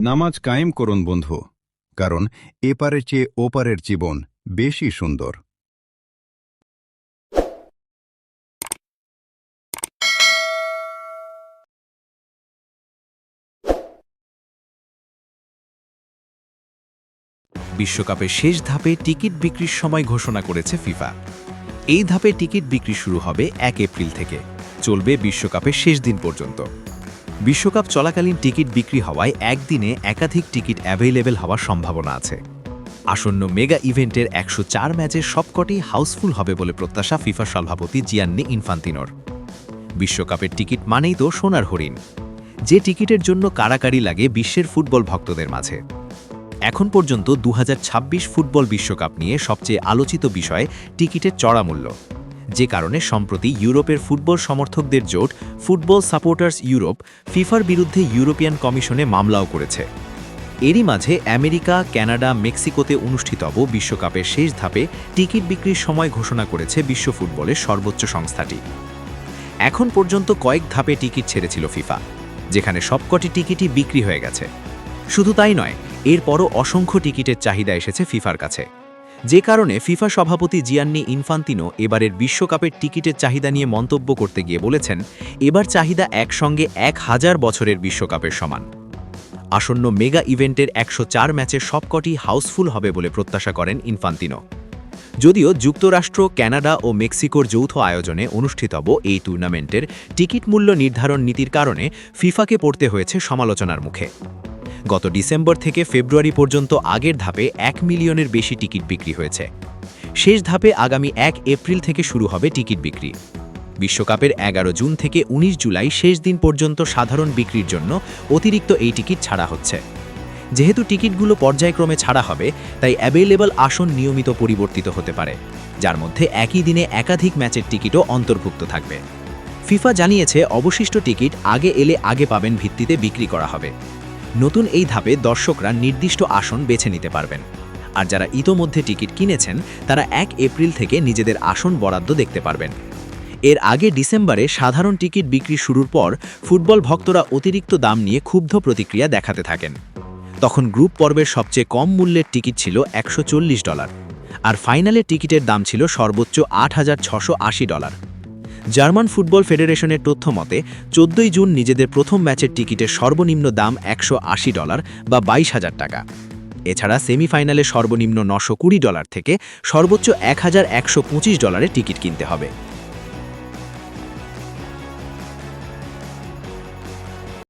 নামাজ কায়েম করুন বন্ধু, কারণ এপারের চেয়ে ওপারের জীবন বেশি সুন্দর। বিশ্বকাপের শেষ ধাপে টিকিট বিক্রির সময় ঘোষণা করেছে ফিফা। এই ধাপে টিকিট বিক্রি শুরু হবে ১ এপ্রিল থেকে, চলবে বিশ্বকাপের শেষ দিন পর্যন্ত। বিশ্বকাপ চলাকালীন টিকিট বিক্রি হওয়ায় একদিনে একাধিক টিকিট অ্যাভেইলেবল হওয়ার সম্ভাবনা আছে। আসন্ন মেগা ইভেন্টের ১০৪ ম্যাচের সবকটি হাউসফুল হবে বলে প্রত্যাশা ফিফা সভাপতি জিয়ান্নি ইনফান্তিনোর। বিশ্বকাপের টিকিট মানেই তো সোনার হরিণ, যে টিকিটের জন্য কাড়াকাড়ি লাগে বিশ্বের ফুটবল ভক্তদের মাঝে। এখন পর্যন্ত ২০২৬ ফুটবল বিশ্বকাপ নিয়ে সবচেয়ে আলোচিত বিষয় টিকিটের চড়া মূল্য, যে কারণে সম্প্রতি ইউরোপের ফুটবল সমর্থকদের জোট ফুটবল সাপোর্টার্স ইউরোপ ফিফার বিরুদ্ধে ইউরোপিয়ান কমিশনে মামলাও করেছে। এরই মাঝে আমেরিকা, কানাডা, মেক্সিকোতে অনুষ্ঠিতব্য বিশ্বকাপের শেষ ধাপে টিকিট বিক্রির সময় ঘোষণা করেছে বিশ্ব ফুটবলের সর্বোচ্চ সংস্থাটি। এখন পর্যন্ত কয়েক ধাপে টিকিট ছেড়েছিল ফিফা, যেখানে সবকটি টিকিটই বিক্রি হয়ে গেছে। শুধু তাই নয়, এরপরও অসংখ্য টিকিটের চাহিদা এসেছে ফিফার কাছে, যে কারণে ফিফা সভাপতি জিয়ান্নি ইনফান্তিনো এবারের বিশ্বকাপের টিকিটের চাহিদা নিয়ে মন্তব্য করতে গিয়ে বলেছেন, এবার চাহিদা একসঙ্গে ১০০০ বছরের বিশ্বকাপের সমান। আসন্ন মেগা ইভেন্টের ১০৪ ম্যাচের সবকটি হাউসফুল হবে বলে প্রত্যাশা করেন ইনফান্তিনো। যদিও যুক্তরাষ্ট্র, কানাডা ও মেক্সিকোর যৌথ আয়োজনে অনুষ্ঠিতব্য এই টুর্নামেন্টের টিকিট মূল্য নির্ধারণ নীতির কারণে ফিফাকে পড়তে হয়েছে সমালোচনার মুখে। গত ডিসেম্বর থেকে ফেব্রুয়ারি পর্যন্ত আগের ধাপে ১ মিলিয়নের বেশি টিকিট বিক্রি হয়েছে। শেষ ধাপে আগামী ১ এপ্রিল থেকে শুরু হবে টিকিট বিক্রি। বিশ্বকাপের ১১ জুন থেকে ১৯ জুলাই শেষ দিন পর্যন্ত সাধারণ বিক্রির জন্য অতিরিক্ত এই টিকিট ছাড়া হচ্ছে। যেহেতু টিকিটগুলো পর্যায়ক্রমে ছাড়া হবে, তাই অ্যাভেইলেবল আসন নিয়মিত পরিবর্তিত হতে পারে, যার মধ্যে একই দিনে একাধিক ম্যাচের টিকিটও অন্তর্ভুক্ত থাকবে। ফিফা জানিয়েছে, অবশিষ্ট টিকিট আগে এলে আগে পাবেন ভিত্তিতে বিক্রি করা হবে। নতুন এই ধাপে দর্শকরা নির্দিষ্ট আসন বেছে নিতে পারবেন, আর যারা ইতোমধ্যে টিকিট কিনেছেন তারা ১ এপ্রিল থেকে নিজেদের আসন বরাদ্দ দেখতে পারবেন। এর আগে ডিসেম্বরে সাধারণ টিকিট বিক্রি শুরুর পর ফুটবল ভক্তরা অতিরিক্ত দাম নিয়ে ক্ষুব্ধ প্রতিক্রিয়া দেখাতে থাকেন। তখন গ্রুপ পর্বের সবচেয়ে কম মূল্যের টিকিট ছিল $১৪০, আর ফাইনালের টিকিটের দাম ছিল সর্বোচ্চ $৮৬৮০। জার্মান ফুটবল ফেডারেশনের তথ্য মতে ১৪ জুন নিজেদের প্রথম ম্যাচের টিকিটের সর্বনিম্ন দাম $১৮০ বা ২২,০০০ টাকা। এছাড়া সেমিফাইনালে সর্বনিম্ন $৯২০ থেকে সর্বোচ্চ $১,১২৫ টিকিট কিনতে হবে।